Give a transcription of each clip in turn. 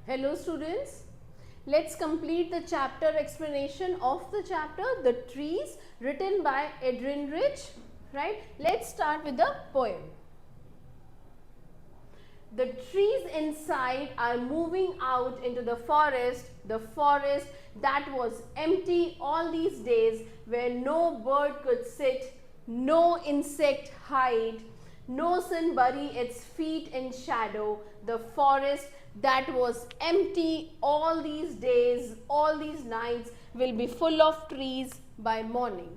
Hello students, let's complete the chapter explanation of the chapter The Trees, written by Adrian Rich. Right, let's start with the poem. The trees inside are moving out into the forest that was empty all these days, where no bird could sit, no insect hide, no sun bury its feet in shadow. The forest that was empty all these days, all these nights, will be full of trees by morning.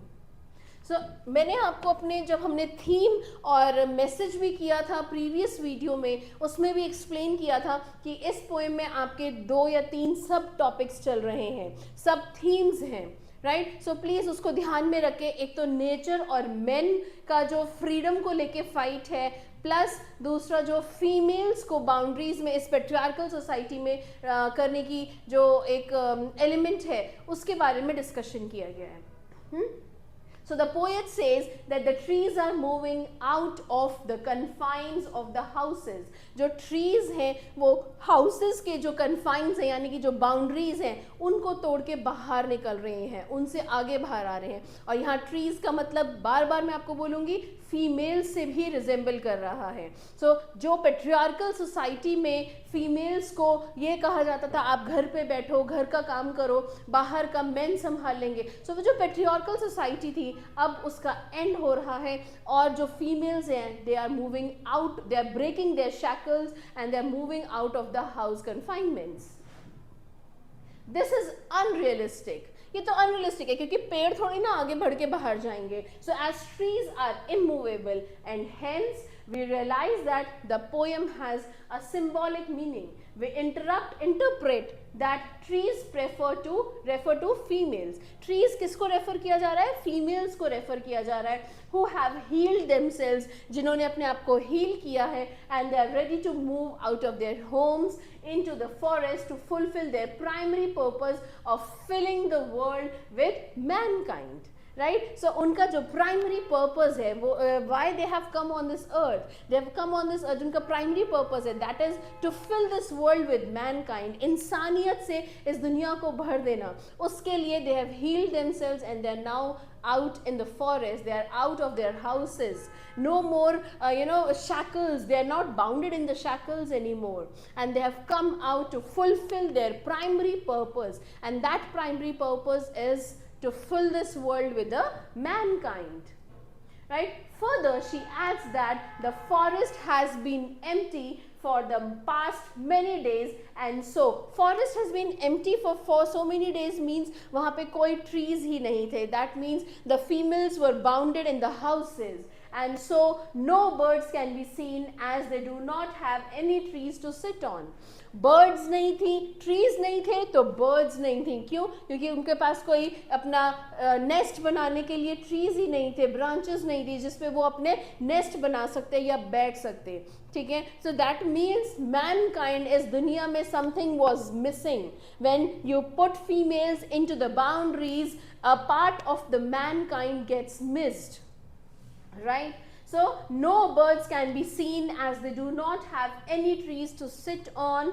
मैंने आपको अपने जब हमने theme और message भी किया था previous video में, उसमें भी एक्सप्लेन किया था कि इस पोएम में आपके 2 या 3 सब टॉपिक्स चल रहे हैं, सब थीम्स हैं. राइट, सो प्लीज़ उसको ध्यान में रखें. एक तो नेचर और मेन का जो फ्रीडम को लेके फाइट है, प्लस दूसरा जो फीमेल्स को बाउंड्रीज में इस पेट्रियार्कल सोसाइटी में करने की जो एक एलिमेंट है, उसके बारे में डिस्कशन किया गया है. So the poet says that the trees are moving out of the confines of the houses. जो trees हैं वो houses के जो confines हैं, यानी कि जो boundaries हैं, उनको तोड़ के बाहर निकल रहे हैं, उनसे आगे बाहर आ रहे हैं. और यहाँ trees का मतलब बार बार मैं आपको बोलूँगी फीमेल्स से भी रिजेंबल कर रहा है. जो पेट्रियार्कल सोसाइटी में फीमेल्स को ये कहा जाता था आप घर पे बैठो, घर का काम करो, बाहर का मेन संभाल लेंगे. वो जो पेट्रियार्कल सोसाइटी थी अब उसका एंड हो रहा है, और जो फीमेल्स हैं they are moving out, they are breaking their shackles and they are moving out of the house confinements. This is unrealistic. ये तो अनरियलिस्टिक है क्योंकि पेड़ थोड़ी ना आगे बढ़ के बाहर जाएंगे. So as trees are immovable and hence we realize that the poem has a symbolic meaning. We interpret that trees refer to females. Trees किसको रेफर किया जा रहा है? फीमेल्स को रेफर किया जा रहा है, who have healed themselves, जिन्होंने अपने आप को हील किया है, and they are ready to move out of their homes into the forest to fulfill their primary purpose of filling the world with mankind. Right, so उनका जो primary purpose है वो why they have come on this earth, they have come on this earth, उनका primary purpose है that is to fill this world with mankind. इंसानियत से इस दुनिया को भर देना, उसके लिए they have healed themselves and they are now out in the forest, they are out of their houses, no more shackles, they are not bounded in the shackles anymore, and they have come out to fulfill their primary purpose, and that primary purpose is to fill this world with the mankind. Right, further she adds that the forest has been empty for the past many days, and so forest has been empty for so many days means वहाँ पे कोई trees ही नहीं थे. That means the females were bounded in the houses, and so no birds can be seen as they do not have any trees to sit on. Birds नहीं थी, trees नहीं थे, तो बर्ड्स नहीं थी. क्यों? क्योंकि उनके पास कोई अपना नेस्ट बनाने के लिए ट्रीज ही नहीं थे, ब्रांचेस नहीं थी जिसपे वो अपने नेस्ट बना सकते या बैठ सकते. ठीक है, सो दैट मीन्स मैनकाइंड इस दुनिया में something was missing. When you put females into the boundaries, a part of the mankind gets missed. Right, so no birds can be seen as they do not have any trees to sit on.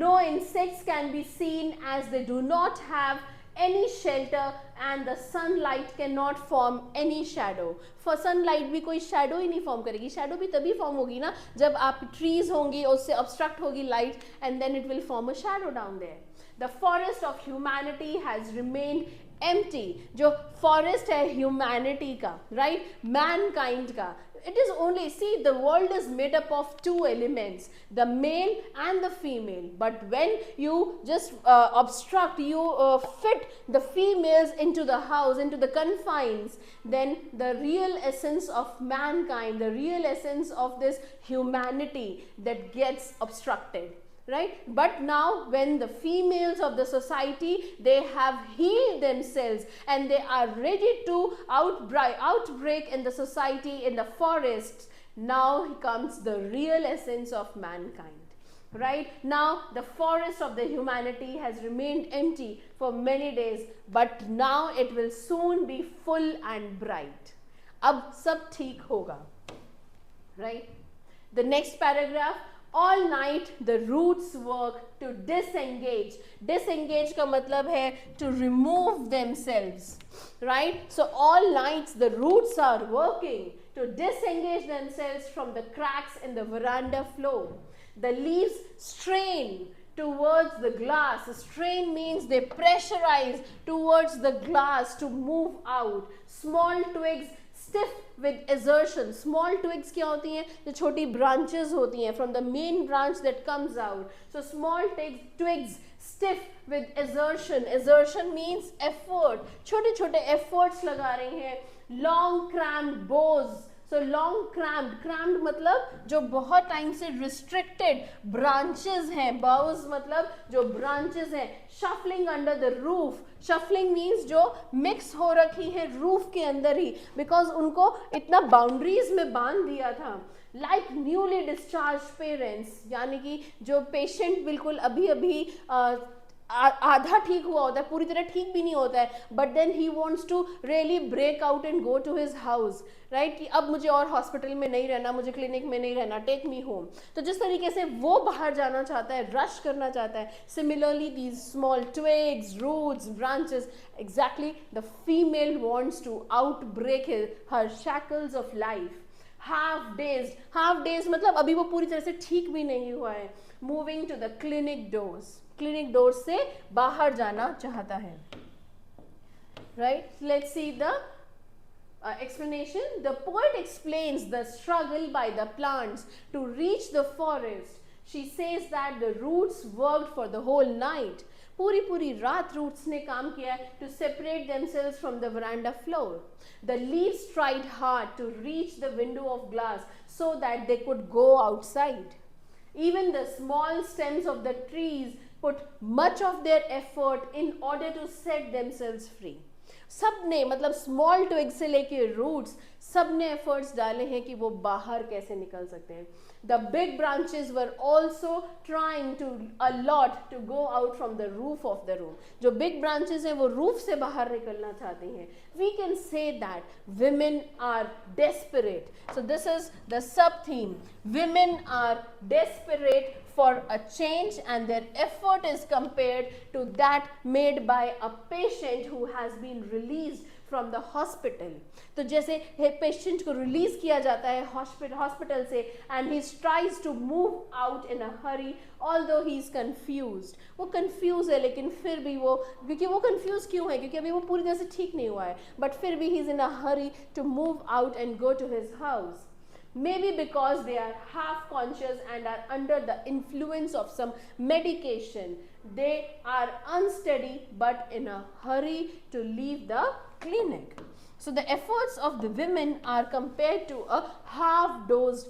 No insects can be seen as they do not have any shelter, and the sunlight cannot form any shadow. For sunlight भी कोई shadow ही नहीं form करेगी. shadow भी तभी form होगी ना जब आप trees होंगी, उससे obstruct होगी light, and then it will form a shadow down there. The forest of humanity has remained empty. जो forest है humanity का, right, mankind का, it is only, see, the world is made up of 2 elements, the male and the female, but when you just obstruct, you fit the females into the house, into the confines, then the real essence of mankind, the real essence of this humanity, that gets obstructed. Right, but now when the females of the society, they have healed themselves and they are ready to outbreak in the society, in the forests, now comes the real essence of mankind. Right, now the forest of the humanity has remained empty for many days, but now it will soon be full and bright. अब सब ठीक होगा. Right, the next paragraph, All night the roots work to disengage. Disengage का मतलब है to remove themselves, right? So all nights the roots are working to disengage themselves from the cracks in the veranda floor. The leaves strain towards the glass. Strain means they pressurize towards the glass to move out. Small twigs stiff with assertion. Small twigs क्या होती हैं? जो छोटी branches होती हैं from the main branch that comes out. So small twigs stiff with assertion. Assertion means effort. छोटे छोटे efforts लगा रही हैं. Long cramped boughs. So long cramped मतलब जो बहुत टाइम से restricted branches हैं. Boughs मतलब जो branches हैं. Shuffling under the roof. Shuffling means जो mix हो रखी है roof के अंदर ही, because उनको इतना boundaries में बांध दिया था. Like newly discharged parents, यानी कि जो patient बिल्कुल अभी अभी आधा ठीक हुआ होता है, पूरी तरह ठीक भी नहीं होता है, but then he wants to really break out and go to his house, right, कि अब मुझे और हॉस्पिटल में नहीं रहना, मुझे क्लिनिक में नहीं रहना, टेक मी होम. तो जिस तरीके से वो बाहर जाना चाहता है, रश करना चाहता है, similarly these small twigs, roots, branches, exactly the female wants to out break her shackles of life. Half days मतलब अभी वो पूरी तरह से ठीक भी नहीं हुआ है. Moving to the clinic doors से बाहर जाना चाहता है. Right, let's see the explanation. The poet explains the struggle by the plants to reach the forest. She says that the roots worked for the whole night. पूरी रात roots ने काम किया to separate themselves from the veranda floor. The leaves tried hard to reach the window of glass so that they could go outside. Even the small stems of the trees put much of their effort in order to set themselves free. सब ने मतलब small twig से लेके roots सब ने efforts डाले हैं कि वो बाहर कैसे निकल सकते हैं. The big branches were also trying to a lot to go out from the roof of the room. जो बिग ब्रांचेस हैं वो रूफ से बाहर निकलना चाहती हैं. We can say that women are desperate. So this is the sub theme. Women are desperate for a change, and their effort is compared to that made by a patient who has been released from the hospital. तो जैसे patient को release किया जाता है hospital से, and he tries to move out in a hurry although he is confused. वो confused है लेकिन फिर भी वो, क्योंकि वो confused क्यों है, क्योंकि अभी वो पूरी तरह से ठीक नहीं हुआ है, but फिर भी he is in a hurry to move out and go to his house. Maybe because they are half conscious and are under the influence of some medication. They are unsteady but in a hurry to leave the clinic. So the efforts of the women are compared to a half-dosed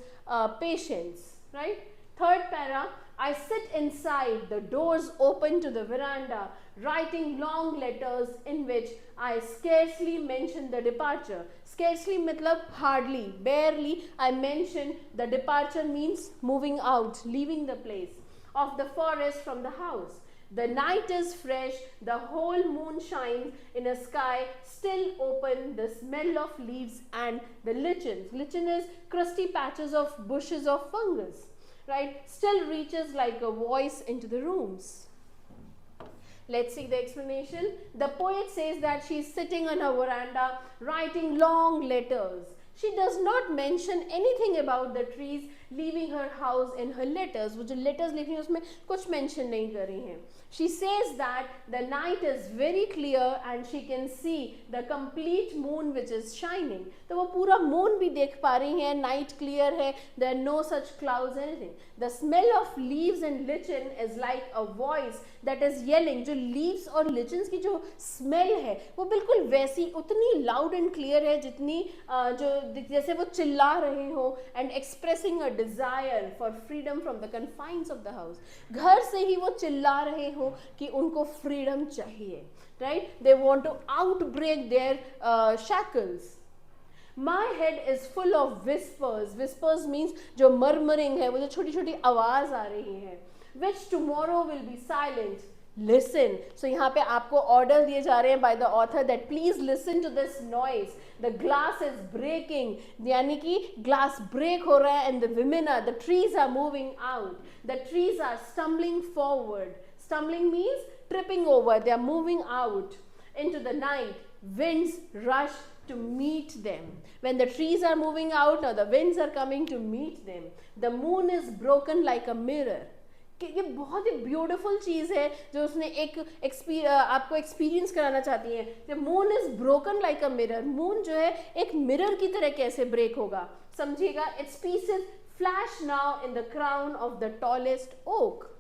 patients, right? Third para, I sit inside, the doors open to the veranda, writing long letters in which I scarcely mention the departure. Scarcely matlab hardly, barely I mention the departure means moving out, leaving the place of the forest from the house. The night is fresh, the whole moon shines in a sky still open, the smell of leaves and the lichens. Lichen is crusty patches of bushes of fungus, right, still reaches like a voice into the rooms. Let's see the explanation. The poet says that she is sitting on her veranda writing long letters. She does not mention anything about the trees leaving her house in her letters. वो जो letters लिखी हैं उसमें कुछ mention नहीं कर रही हैं. She says that the night is very clear and she can see the complete moon which is shining. तो वो पूरा moon भी देख पा रही हैं, night clear है, there are no such clouds, anything. The smell of leaves and lichen is like a voice that is yelling. जो leaves और lichens की जो smell है वो बिल्कुल वैसी उतनी loud and clear है जितनी जो जैसे वो चिल्ला रहे हो and expressing a desire for freedom from the confines of the house. घर से ही वो चिल्ला रहे हो कि उनको freedom चाहिए, right? They want to outbreak their shackles. My head is full of whispers. Whispers means जो murmuring है, वो जो छोटी छोटी आवाज आ रही है. Which tomorrow will be silent. Listen. So यहाँ पे आपको ऑर्डर दिए जा रहे हैं by the author that please listen to this noise. The glass is breaking, यानी कि ग्लास ब्रेक हो रहा है, and the women are, the trees are moving out, the trees are stumbling forward. Stumbling means tripping over. They are moving out into the night. Winds rush to meet them. When the trees are moving out, now the winds are coming to meet them. The moon is broken like a mirror. कि ये बहुत ही beautiful चीज़ है जो उसने आपको experience कराना चाहती है. The moon is broken like a mirror. Moon जो है एक मिरर की तरह कैसे ब्रेक होगा, समझिएगा. It's pieces flash now in the crown of the tallest oak.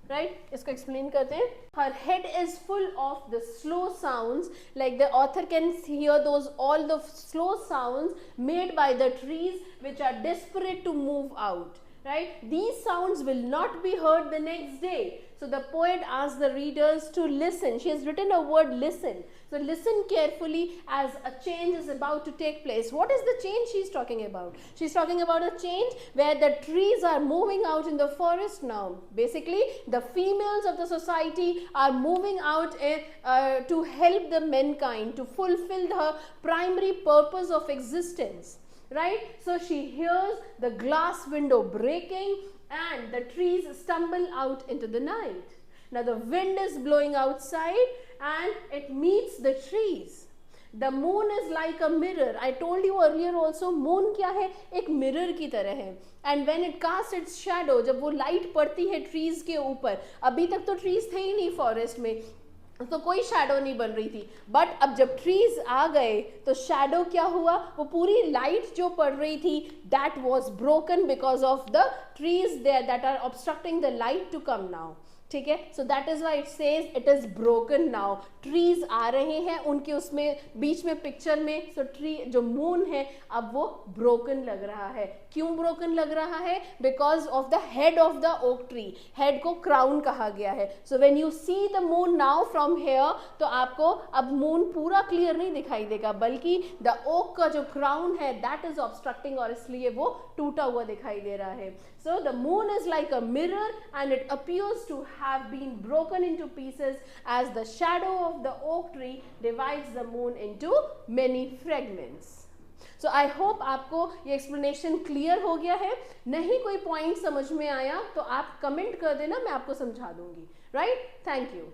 Right, इसको एक्सप्लेन करते हैं. Her head is full of the slow sounds, like the author can hear those all the slow sounds made by the trees which are desperate to move out. Right, these sounds will not be heard the next day. So the poet asks the readers to listen. She has written a word listen. So listen carefully as a change is about to take place. What is the change she is talking about? She is talking about a change where the trees are moving out in the forest now. Basically, the females of the society are moving out to help the mankind to fulfill her primary purpose of existence. Right, so she hears the glass window breaking and the trees stumble out into the night. Now the wind is blowing outside and it meets the trees. The moon is like a mirror. I told you earlier also, moon क्या है, एक mirror की तरह है. And when it casts its shadow, जब वो light पड़ती है trees के ऊपर, अभी तक तो trees थे ही नहीं forest में, तो कोई शैडो नहीं बन रही थी. बट अब जब ट्रीज आ गए तो शैडो क्या हुआ, वो पूरी लाइट जो पड़ रही थी that was broken because of the trees there that are obstructing the light to come now. ठीक है, so that is why it says it is broken now. Trees आ रहे हैं उनके उसमें बीच में पिक्चर में. सो ट्री जो मून है अब वो ब्रोकन लग रहा है. क्यों ब्रोकन लग रहा है? Because of the head of the oak tree. Head को क्राउन कहा गया है. So when you see the moon now from here, तो आपको अब मून पूरा क्लियर नहीं दिखाई देगा, बल्कि द ओक का जो क्राउन है दैट इज ऑब्स्ट्रक्टिंग, और इसलिए वो टूटा हुआ दिखाई दे रहा है. So the moon is like a mirror and it appears to have been broken into pieces as the shadow of the oak tree divides the moon into many fragments. So I hope आपको ये explanation clear हो गया है. नहीं कोई point समझ में आया तो आप comment कर देना, मैं आपको समझा दूंगी. Right? Thank you.